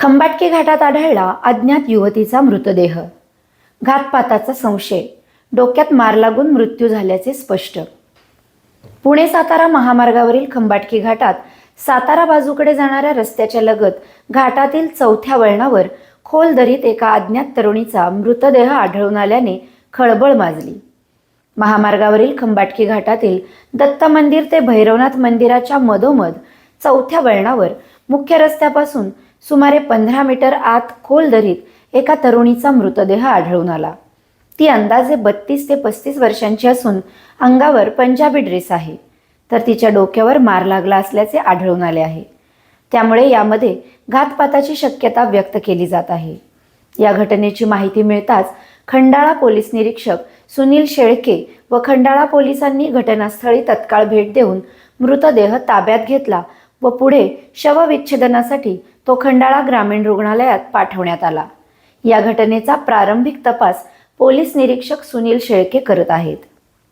खंबाटकी घाटात आढळला अज्ञात युवतीचा मृतदेह. घातपाताचा संशय, डोक्यात मार लागून मृत्यू झाल्याचे स्पष्ट. पुणे सातारा महामार्गावरील खंबाटकी घाटात सातारा बाजूकडे जाणाऱ्या रस्त्याच्या लगत घाटातील चौथ्या वळणावर खोल दरीत एका अज्ञात तरुणीचा मृतदेह आढळून आल्याने खळबळ माजली. महामार्गावरील खंबाटकी घाटातील दत्त मंदिर ते भैरवनाथ मंदिराच्या मधोमध चौथ्या वळणावर मुख्य रस्त्यापासून सुमारे 15 मीटर आत खोल दरीत एका तरुणीचा मृतदेह आढळून आला. ती अंदाजे 32 ते 35 वर्षांची असून अंगावर पंजाबी ड्रेस आहे, तर तिच्या डोक्यावर मार लागला असल्याचे आढळून आले आहे. त्यामुळे यामध्ये घातपाताची शक्यता व्यक्त केली जात आहे. या घटनेची माहिती मिळताच खंडाळा पोलीस निरीक्षक सुनील शेळके व खंडाळा पोलिसांनी घटनास्थळी तत्काळ भेट देऊन मृतदेह ताब्यात घेतला व पुढे शवविच्छेदनासाठी तो खंडाळा ग्रामीण रुग्णालयात पाठवण्यात आला. या घटनेचा प्रारंभिक तपास पोलीस निरीक्षक सुनील शेळके करत आहेत.